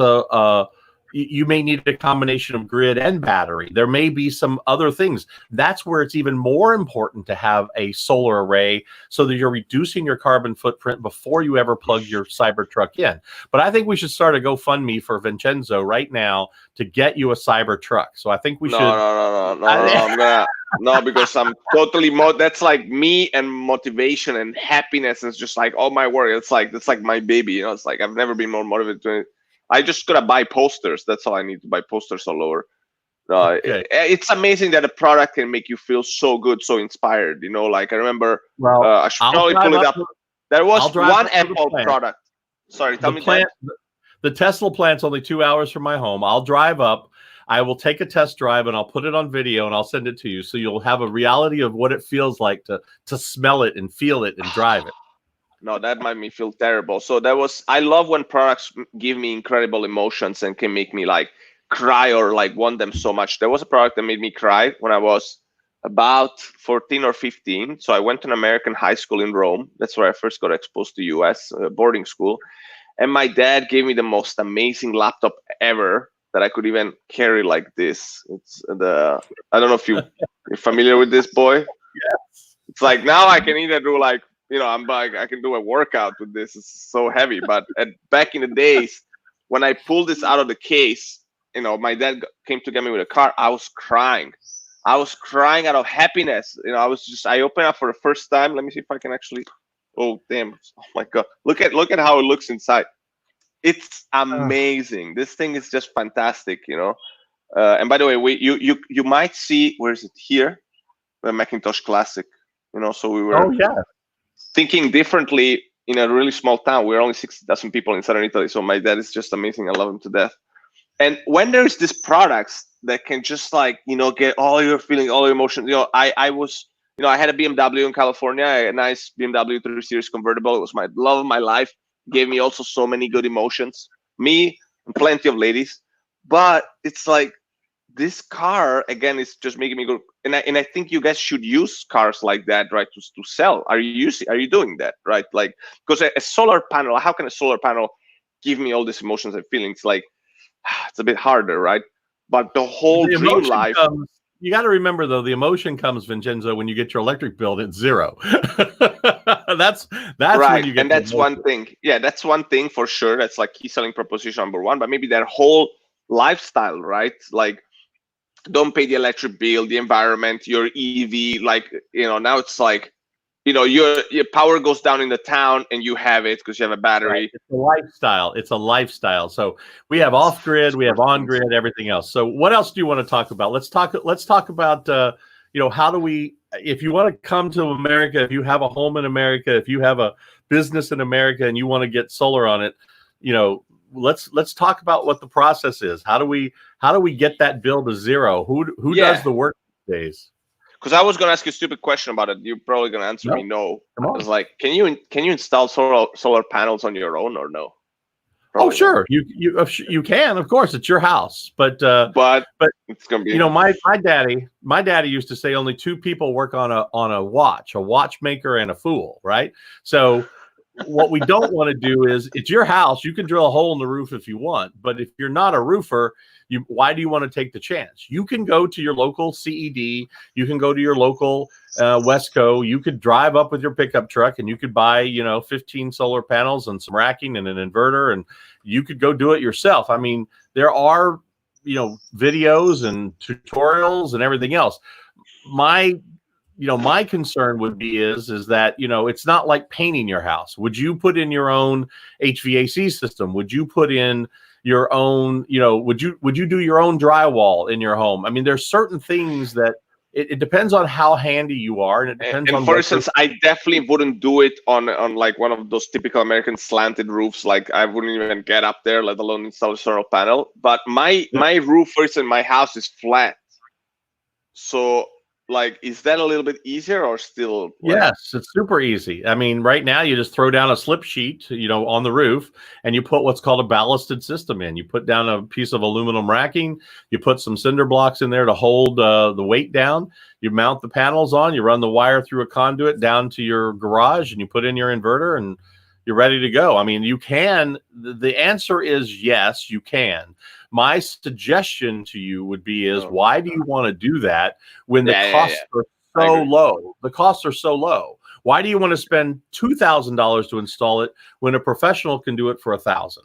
you may need a combination of grid and battery. There may be some other things. That's where it's even more important to have a solar array, so that you're reducing your carbon footprint before you ever plug your Cybertruck in. But I think we should start a GoFundMe for Vincenzo right now to get you a Cybertruck. So I think we should. No, because I'm totally that's like me and motivation and happiness. It's just like all my work. It's like my baby. It's like I've never been more motivated to it. I just gotta buy posters. That's all I need to buy posters all over. It's amazing that a product can make you feel so good, so inspired. Like I remember, I should probably pull it up. There was one Apple product. Sorry, tell me. The Tesla plant's only 2 hours from my home. I'll drive up. I will take a test drive and I'll put it on video and I'll send it to you, so you'll have a reality of what it feels like to smell it and feel it and drive it. No, that made me feel terrible. So I love when products give me incredible emotions and can make me like cry or like want them so much. There was a product that made me cry when I was about 14 or 15. So I went to an American high school in Rome. That's where I first got exposed to US boarding school. And my dad gave me the most amazing laptop ever that I could even carry like this. It's I don't know if you're familiar with this, boy. Yes. It's like now I can either do like, I can do a workout with this. It's so heavy. But back in the days, when I pulled this out of the case, my dad came to get me with a car. I was crying. I was crying out of happiness. I opened up for the first time. Let me see if I can actually. Oh damn! Oh my god! Look at how it looks inside. It's amazing. This thing is just fantastic. And by the way, you might see, where is it here? The Macintosh Classic. So we were. Oh yeah. Thinking differently in a really small town. We're only 60,000 people in southern Italy. So my dad is just amazing. I love him to death. And when there's these products that can just like, get all your feelings, all your emotions, I had a BMW in California, a nice BMW 3 Series convertible. It was my love of my life. Gave me also so many good emotions. Me and plenty of ladies. But it's like this car again is just making me go, and I think you guys should use cars like that, right, to sell. Are you doing that, right? Like, because a solar panel, how can a solar panel give me all these emotions and feelings? Like, it's a bit harder, right? But the whole The dream emotion life. comes, you got to remember though, the emotion comes, Vincenzo, when you get your electric bill at zero. that's Right, when you get and that's one thing. Yeah, that's one thing for sure. That's like key selling proposition number one. But maybe their whole lifestyle, right? Like, don't pay the electric bill, the environment, your EV. Like, now it's like, your power goes down in the town and you have it because you have a battery. Right. It's a lifestyle. It's a lifestyle. So we have off grid, we have on grid, everything else. So what else do you want to talk about? Let's talk about how do we, if you want to come to America, if you have a home in America, if you have a business in America and you want to get solar on it, let's talk about what the process is. How do we get that bill to zero? Who does the work these days? Because I was going to ask you a stupid question about it. You're probably going to answer me no. Come on. I was like, can you install solar panels on your own or no? Probably sure. No. You can, of course. It's your house, but it's going to be. My daddy used to say only two people work on a watchmaker and a fool, right? So what we don't want to do is, it's your house. You can drill a hole in the roof if you want, but if you're not a roofer, why do you want to take the chance? You can go to your local CED. You can go to your local Wesco. You could drive up with your pickup truck and you could buy, 15 solar panels and some racking and an inverter, and you could go do it yourself. I mean, there are, videos and tutorials and everything else. My concern would be is that, it's not like painting your house. Would you put in your own HVAC system? Would you put in your own, would you do your own drywall in your home? I mean, there's certain things that it depends on how handy you are. And it depends on, for instance, I definitely wouldn't do it on like one of those typical American slanted roofs. Like, I wouldn't even get up there, let alone install a solar panel. But my roof, first, in my house is flat. So, like, is that a little bit easier or still? Yes, it's super easy. I mean, right now you just throw down a slip sheet, on the roof, and you put what's called a ballasted system in. You put down a piece of aluminum racking, you put some cinder blocks in there to hold the weight down. You mount the panels on, you run the wire through a conduit down to your garage, and you put in your inverter, and you're ready to go. I mean, you can. The answer is yes, you can. My suggestion to you would be is, why do you want to do that when the costs are so low? The costs are so low. Why do you want to spend $2,000 to install it when a professional can do it for $1,000?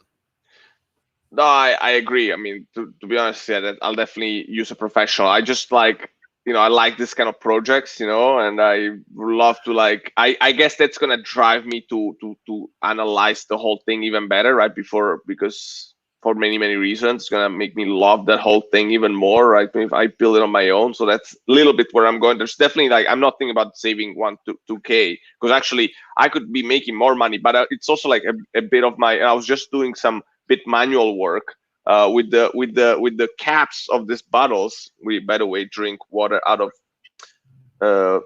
No, I agree. I mean, to be honest, I'll definitely use a professional. I just like, I like this kind of projects, and I would love to, like, I guess that's gonna drive me to analyze the whole thing even better, right? Because for many reasons, it's gonna make me love that whole thing even more, right? If I build it on my own. So that's a little bit where I'm going. There's definitely, like, I'm not thinking about saving 2K, because actually I could be making more money, but it's also like a bit of I was just doing some bit manual work with the caps of these bottles. We, by the way, drink water out of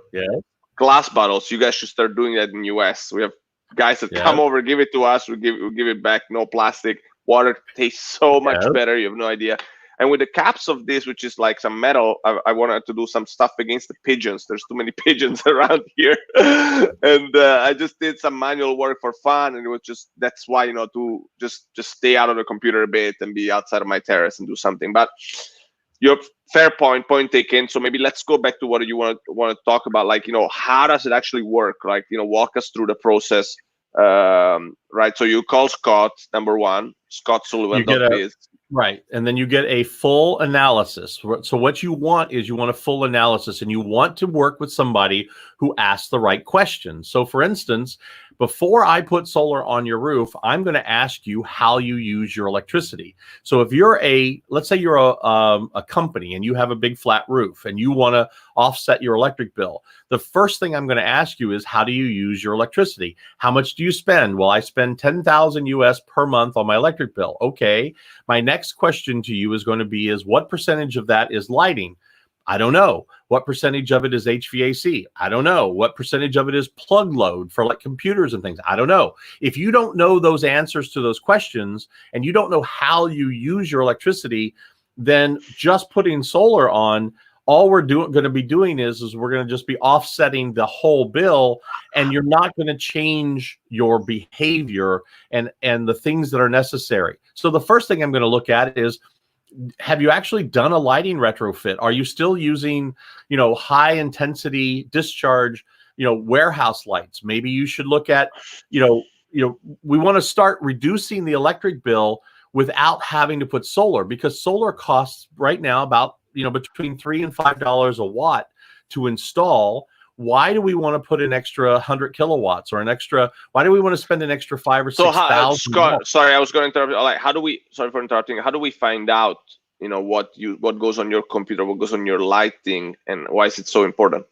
glass bottles. You guys should start doing that in US. We have guys that come over, give it to us, we give it back, no plastic. Water tastes so much better, you have no idea. And with the caps of this, which is like some metal, I wanted to do some stuff against the pigeons. There's too many pigeons around here. And I just did some manual work for fun, and it was just, that's why, to just stay out of the computer a bit and be outside of my terrace and do something. But your fair point taken. So maybe let's go back to what you want to talk about, like, how does it actually work? Like, walk us through the process. Right, so you call Scott, number one, ScottSullivan.biz. Right, and then you get a full analysis. So what you want is, you want a full analysis, and you want to work with somebody who asks the right questions. So for instance, before I put solar on your roof, I'm going to ask you how you use your electricity. So if you're let's say you're a company and you have a big flat roof and you want to offset your electric bill, the first thing I'm going to ask you is, how do you use your electricity? How much do you spend? Well, I spend 10,000 US per month on my electric bill. Okay. My next question to you is going to be, what percentage of that is lighting? I don't know. What percentage of it is HVAC? I don't know. What percentage of it is plug load for like computers and things? I don't know. If you don't know those answers to those questions and you don't know how you use your electricity, then just putting solar on, all we're going to be doing is we're going to just be offsetting the whole bill, and you're not going to change your behavior and the things that are necessary. So the first thing I'm going to look at is, have you actually done a lighting retrofit? Are you still using, high intensity discharge, warehouse lights? Maybe you should look at, we want to start reducing the electric bill without having to put solar, because solar costs right now about, between $3 and $5 a watt to install. Why do we want to put an extra 100 kilowatts or why do we want to spend an extra $5,000 or $6,000? Scott, sorry, I was going to interrupt. Like, sorry for interrupting. How do we find out, what goes on your computer, what goes on your lighting, and why is it so important?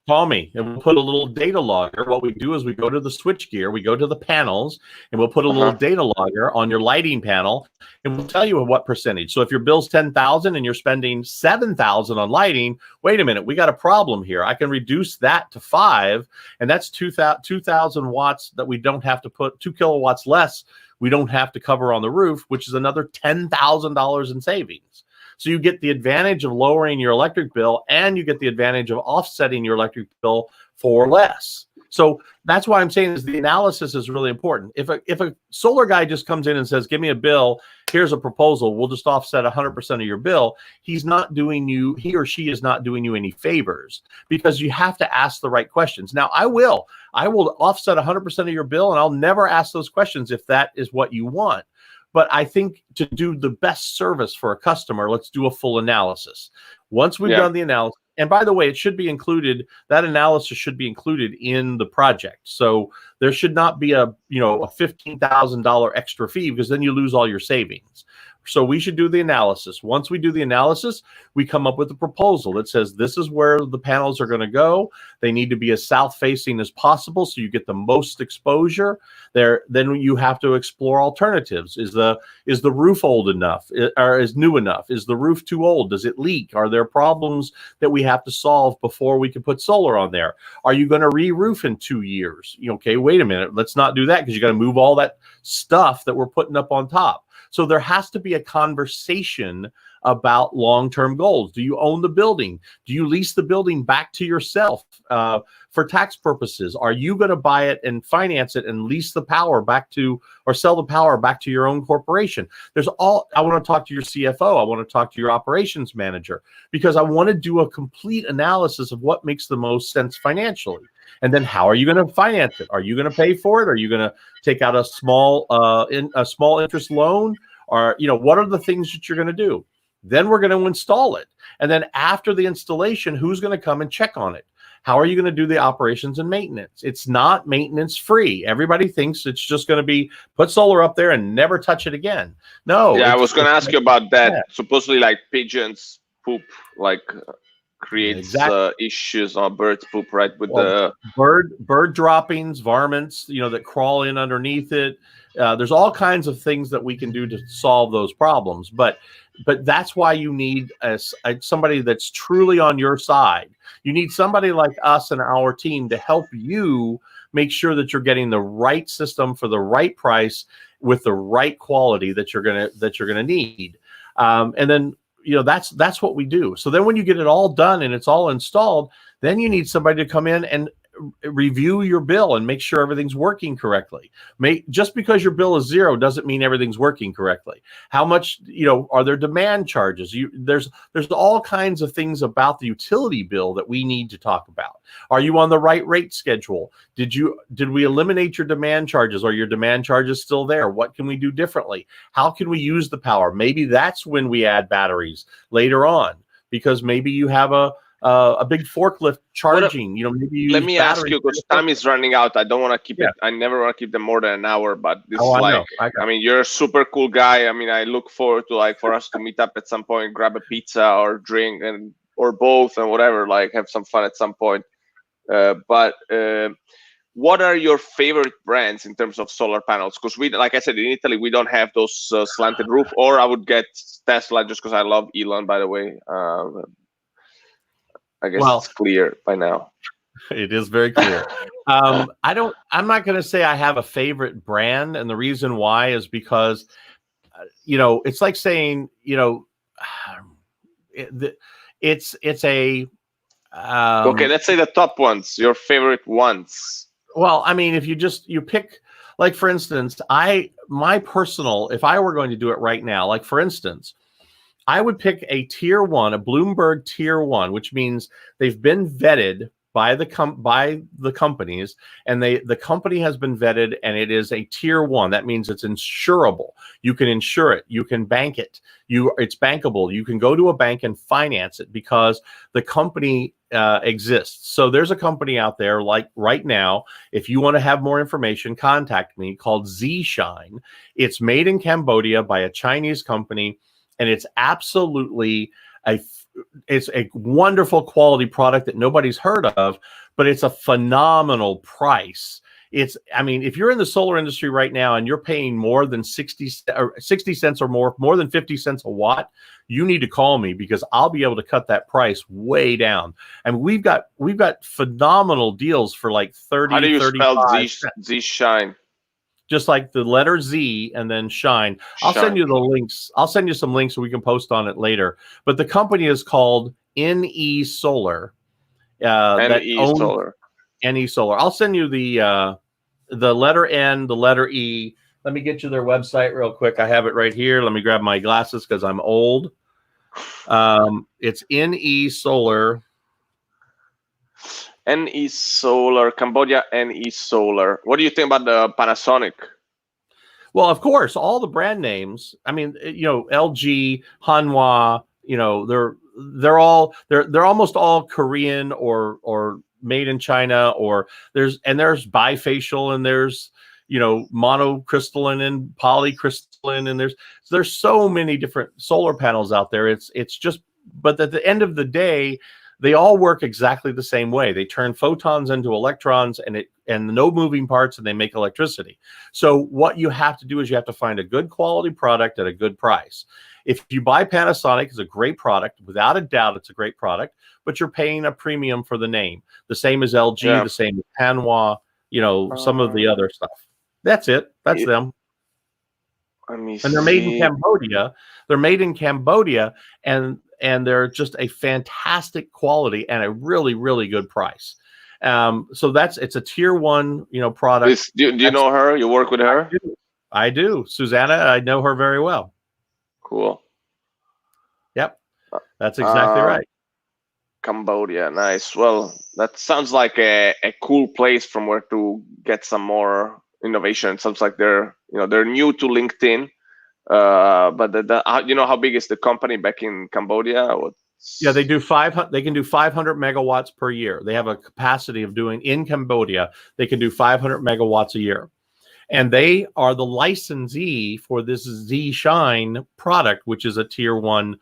Call me, and we'll put a little data logger. What we do is we go to the switch gear, we go to the panels, and we'll put a little data logger on your lighting panel, and we'll tell you what percentage. So if your bill's $10,000 and you're spending $7,000 on lighting, wait a minute, we got a problem here. I can reduce that to 5, and that's 2,000 watts that we don't have to put, 2 kilowatts less we don't have to cover on the roof, which is another $10,000 in savings. So you get the advantage of lowering your electric bill, and you get the advantage of offsetting your electric bill for less. So that's why I'm saying is the analysis is really important. If a solar guy just comes in and says, give me a bill, here's a proposal, we'll just offset 100% of your bill, he or she is not doing you any favors, because you have to ask the right questions. Now, I will offset 100% of your bill, and I'll never ask those questions if that is what you want. But I think to do the best service for a customer, let's do a full analysis. Once we've done the analysis, and by the way, it should be included, that analysis should be included in the project. So there should not be a $15,000 extra fee, because then you lose all your savings. So we should do the analysis. Once we do the analysis, we come up with a proposal that says this is where the panels are going to go. They need to be as south-facing as possible so you get the most exposure. Then you have to explore alternatives. Is the roof old enough, or is new enough? Is the roof too old? Does it leak? Are there problems that we have to solve before we can put solar on there? Are you going to re-roof in 2 years? Okay, wait a minute. Let's not do that, because you got to move all that stuff that we're putting up on top. So there has to be a conversation about long-term goals. Do you own the building? Do you lease the building back to yourself for tax purposes? Are you going to buy it and finance it and lease the power back to, or sell the power back to your own corporation? I want to talk to your CFO. I want to talk to your operations manager, because I want to do a complete analysis of what makes the most sense financially. And then how are you going to finance it? Are you going to pay for it? Are you going to take out a small interest loan? Or, what are the things that you're going to do? Then we're going to install it. And then after the installation, who's going to come and check on it? How are you going to do the operations and maintenance? It's not maintenance free. Everybody thinks it's just going to be put solar up there and never touch it again. No. Yeah, I was going to ask you about that. Yeah. Supposedly, like, pigeons poop, like, creates issues, on birds poop, right? With the bird droppings, varmints, that crawl in underneath it. There's all kinds of things that we can do to solve those problems. But that's why you need somebody that's truly on your side. You need somebody like us and our team to help you make sure that you're getting the right system for the right price with the right quality that you're gonna need. And then that's what we do. So then when you get it all done and it's all installed, then you need somebody to come in and review your bill and make sure everything's working correctly. Just because your bill is 0 doesn't mean everything's working correctly. How much, are there demand charges? There's all kinds of things about the utility bill that we need to talk about. Are you on the right rate schedule? Did we eliminate your demand charges? Are your demand charges still there? What can we do differently? How can we use the power? Maybe that's when we add batteries later on, because maybe you have a big forklift charging, maybe you let me ask you, because time is running out. I don't want to keep it. I never want to keep them more than an hour, but this is I mean, you're a super cool guy. I mean, I look forward to for us to meet up at some point, grab a pizza or drink or both and whatever, have some fun at some point. But what are your favorite brands in terms of solar panels? Because like I said, in Italy, we don't have those slanted roof, or I would get Tesla just because I love Elon, by the way. I guess Well, it's clear by now. it is very clear. I'm not going to say I have a favorite brand, and the reason why is because, it's like saying, it's a Okay, let's say the top ones, your favorite ones. well, I mean, if you pick, like, for instance, if I were going to do it right now, like, for instance, I would pick a tier 1, a Bloomberg tier 1, which means they've been vetted by the companies, and the company has been vetted, and it is a tier 1. That means it's insurable. You can insure it. You can bank it. It's bankable. You can go to a bank and finance it because the company exists. So there's a company out there, like right now. If you want to have more information, contact me, called Z-Shine. It's made in Cambodia by a Chinese company, and it's absolutely it's a wonderful quality product that nobody's heard of, but it's a phenomenal price. I mean, if you're in the solar industry right now and you're paying more than 60 cents or more than 50 cents a watt, you need to call me, because I'll be able to cut that price way down. And we've got phenomenal deals for like 30. How do you 35 spell Z-Shine? Just like the letter Z and then Shine. I'll send you the links. I'll send you some links so we can post on it later. But the company is called NE Solar. Solar. NE Solar. I'll send you the letter N, the letter E. Let me get you their website real quick. I have it right here. Let me grab my glasses because I'm old. It's NE Solar. NE Solar, Cambodia, NE Solar. What do you think about the Panasonic? Well, of course, all the brand names. I mean, LG, Hanwha. They're almost all Korean or made in China. Or there's bifacial, and there's monocrystalline and polycrystalline, and there's so many different solar panels out there. It's just, but at the end of the day, they all work exactly the same way. They turn photons into electrons, and no moving parts, and they make electricity. So what you have to do is you have to find a good quality product at a good price. If you buy Panasonic, it's a great product. Without a doubt, it's a great product, but you're paying a premium for the name. The same as LG, the same as Hanwha, some of the other stuff. That's it. That's them. And they're made in Cambodia. They're made in Cambodia, and they're just a fantastic quality and a really, really good price. So it's a tier 1, product. Do you know her? You work with her? I do. Susanna, I know her very well. Cool. Yep. That's exactly right. Cambodia. Nice. Well, that sounds like a cool place from where to get some more innovation. It sounds like they're new to LinkedIn. But how big is the company back in Cambodia? Yeah, they can do 500 megawatts per year. They have a capacity of doing, in Cambodia, they can do 500 megawatts a year. And they are the licensee for this Z-Shine product, which is a tier 1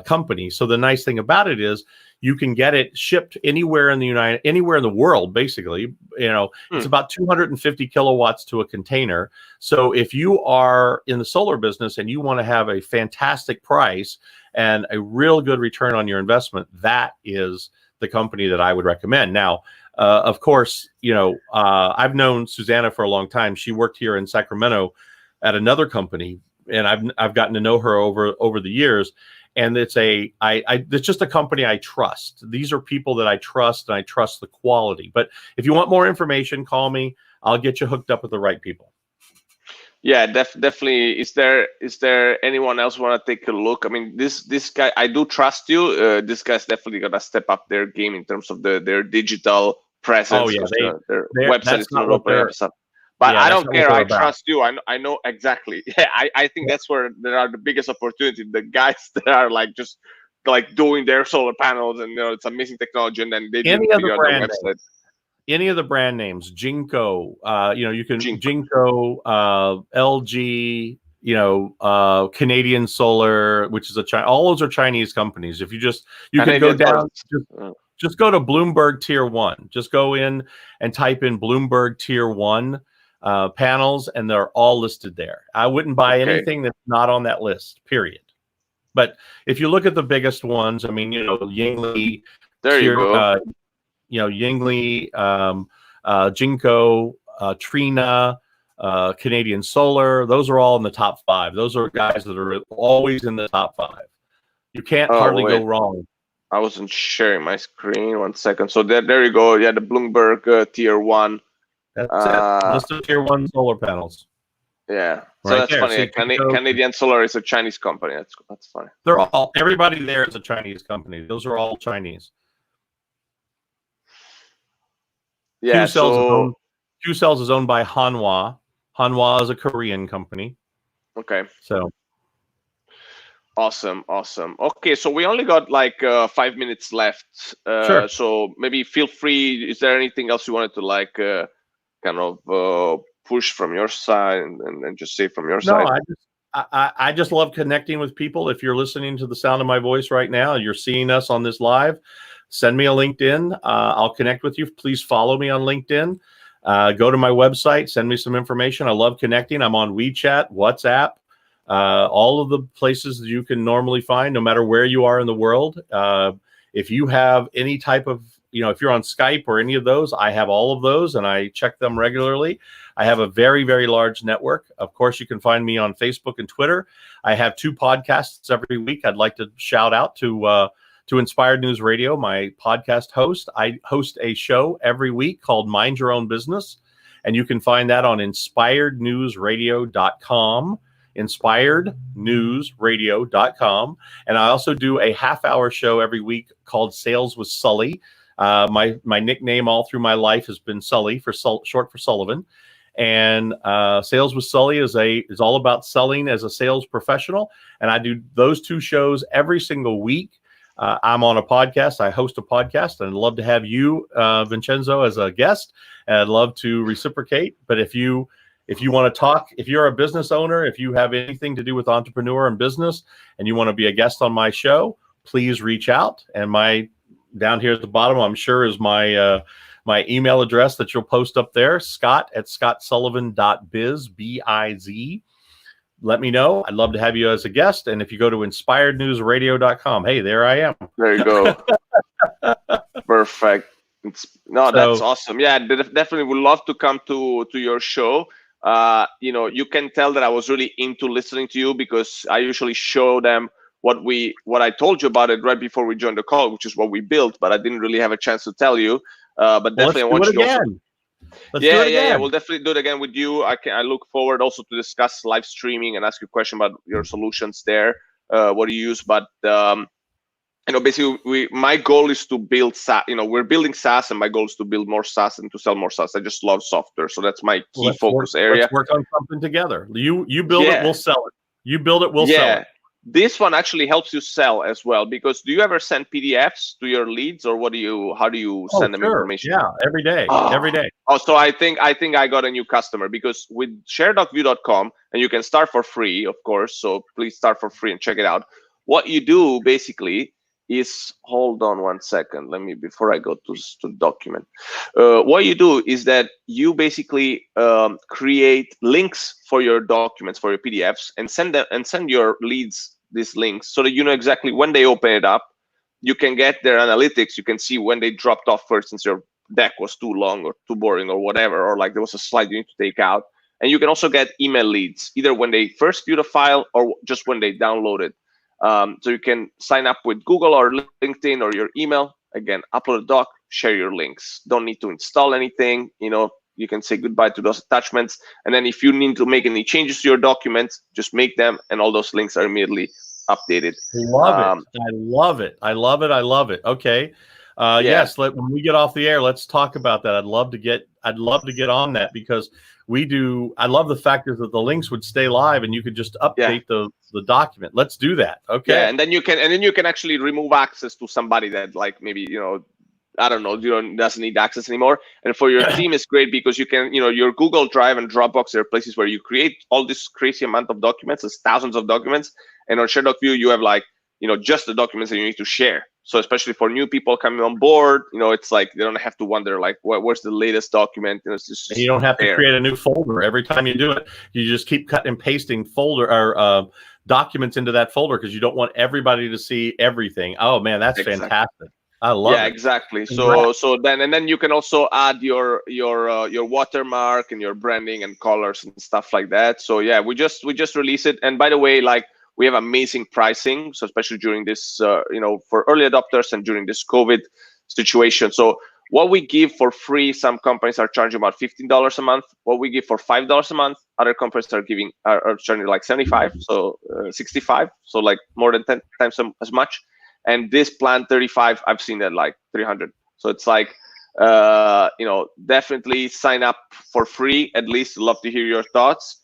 company. So the nice thing about it is you can get it shipped anywhere in the world, basically. It's about 250 kilowatts to a container. So if you are in the solar business and you want to have a fantastic price and a real good return on your investment, that is the company that I would recommend. Now, of course, I've known Susanna for a long time. She worked here in Sacramento at another company, and I've gotten to know her over the years. And it's just a company I trust. These are people that I trust, and I trust the quality. But if you want more information, call me. I'll get you hooked up with the right people. Yeah, definitely. Is there anyone else want to take a look? I mean, this guy, I do trust you. This guy's definitely gonna step up their game in terms of their digital presence. Oh yeah, their website is not open stuff. But I don't care. I trust you. I know exactly. Yeah, I think that's where there are the biggest opportunity. The guys that are just doing their solar panels, and it's amazing technology, and then they do it on their website. Any of the brand names, Jinko, you can Jinko, LG, Canadian Solar, which is all those are Chinese companies. If you can go down, just go to Bloomberg Tier 1. Just go in and type in Bloomberg Tier 1 panels, and they're all listed there. I wouldn't buy anything that's not on that list, period. But if you look at the biggest ones, I mean, Yingli, There you go. Yingli, Jinko, Trina, Canadian Solar. Those are all in the top 5. Those are guys that are always in the top 5. You can't hardly go wrong. I wasn't sharing my screen. 1 second. So there you go. Yeah, the Bloomberg Tier 1. That's it. List of Tier 1 solar panels. Yeah. So that's funny. Canadian Solar is a Chinese company. That's funny. Everybody there is a Chinese company. Those are all Chinese. Yeah. Q-Cells is owned by Hanwha. Hanwha is a Korean company. Okay. So. Awesome. Okay, so we only got like 5 minutes left. Sure. So maybe feel free. Is there anything else you wanted to kind of push from your side and just say from your side? No, I just love connecting with people. If you're listening to the sound of my voice right now, you're seeing us on this live, send me a LinkedIn. I'll connect with you. Please follow me on LinkedIn. Go to my website, send me some information. I love connecting. I'm on WeChat, WhatsApp. All of the places that you can normally find, no matter where you are in the world. If you have any type of, if you're on Skype or any of those, I have all of those and I check them regularly. I have a very, very large network. Of course, you can find me on Facebook and Twitter. I have 2 podcasts every week. I'd like to shout out to Inspired News Radio, my podcast host. I host a show every week called Mind Your Own Business, and you can find that on inspirednewsradio.com. inspirednewsradio.com. And I also do a half-hour show every week called Sales with Sully. My nickname all through my life has been Sully, short for Sullivan. And Sales with Sully is all about selling as a sales professional. And I do those 2 shows every single week. I'm on a podcast. I host a podcast, and I'd love to have you, Vincenzo, as a guest. And I'd love to reciprocate. But if you want to talk, if you're a business owner, if you have anything to do with entrepreneur and business, and you want to be a guest on my show, please reach out. And down here at the bottom, I'm sure, is my email address that you'll post up there, Scott@ScottSullivan.biz, B-I-Z. Let me know. I'd love to have you as a guest. And if you go to inspirednewsradio.com, hey, there I am. There you go. Perfect. That's awesome. Yeah, definitely would love to come to your show. You can tell that I was really into listening to you because I usually show them what I told you about it right before we joined the call, which is what we built, but I didn't really have a chance to tell you. But definitely I want you to also, yeah, we'll definitely do it again with you. I look forward also to discuss live streaming and ask you a question about your solutions there. What do you use? But basically my goal is to build SaaS. We're building SaaS, and my goal is to build more SaaS and to sell more SaaS. I just love software, so that's my key focus area. Let's work on something together. You build it, we'll sell it. You build it, we'll sell it. This one actually helps you sell as well, because do you ever send PDFs to your leads, or how do you send them information? Yeah, every day. Every day. Oh, so I think I got a new customer, because with share.view.com, and you can start for free, of course, so please start for free and check it out. What you do basically is, hold on 1 second, before I go to document. What you do is that you basically create links for your documents, for your PDFs, and send your leads these links, so that you know exactly when they open it up. You can get their analytics. You can see when they dropped off first, since your deck was too long or too boring or whatever, or like there was a slide you need to take out. And you can also get email leads, either when they first view the file or just when they download it. So you can sign up with Google or LinkedIn or your email. Again, upload a doc, share your links. Don't need to install anything. You can say goodbye to those attachments. And then if you need to make any changes to your documents, just make them, and all those links are immediately updated. I love it. Okay. Yes. When we get off the air, let's talk about that. I'd love to get on that, because I love the fact that the links would stay live and you could just update the document. Let's do that. Okay. Yeah, and then you can actually remove access to somebody that, like, maybe, I don't know, doesn't need access anymore. And for your team, it's great, because you can, your Google Drive and Dropbox are places where you create all this crazy amount of documents. There's thousands of documents. And on Share.view, you have just the documents that you need to share. So especially for new people coming on board, it's like they don't have to wonder, like, where's the latest document? It's just, and you don't have to create a new folder every time you do it. You just keep cutting and pasting folder or documents into that folder, because you don't want everybody to see everything. Oh man, that's fantastic. I love Yeah, it. exactly. Congrats. So then you can also add your watermark and your branding and colors and stuff like that. So yeah, we just released it. And by the way, like, we have amazing pricing, so especially during this for early adopters and during this COVID situation. So what we give for free, some companies are charging about $15 a month. What we give for $5 a month, other companies are charging like 75, so 65, so like more than 10 times as much. And this plan 35, I've seen that like 300. So it's like, definitely sign up for free. At least love to hear your thoughts.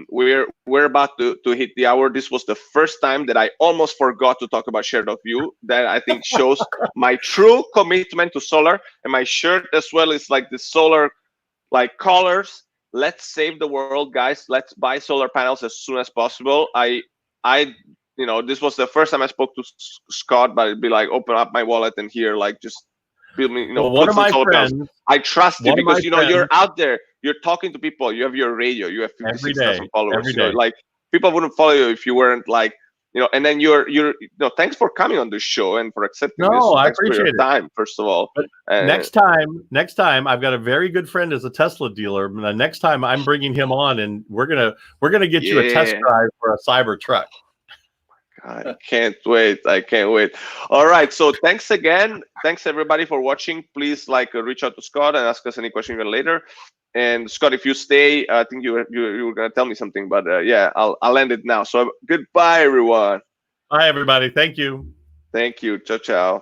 We're about to hit the hour. This was the first time that I almost forgot to talk about Shared of View. That I think shows my true commitment to solar. And my shirt as well is like the solar like colors. Let's save the world, guys. Let's buy solar panels as soon as possible. This was the first time I spoke to Scott, but it'd be like, open up my wallet and here, like, just build me, Well, one put of some my solar panels. friends, I trust you one of my because, you're friends- out there, you're talking to people, you have your radio, you have Every 56,000 day, followers. every day. Like, people wouldn't follow you if you weren't like, and then you're thanks for coming on this show and for accepting this. No, I Thanks for appreciate your it. time, first of all. But next time, I've got a very good friend as a Tesla dealer. And the next time I'm bringing him on, and we're gonna get you a test drive for a Cyber truck. I can't wait. All right. So thanks again. Thanks everybody for watching. Please reach out to Scott and ask us any question even later. And Scott, if you stay, I think you were gonna tell me something, but yeah, I'll end it now. So goodbye, everyone. Bye, everybody. Thank you. Thank you. Ciao, ciao.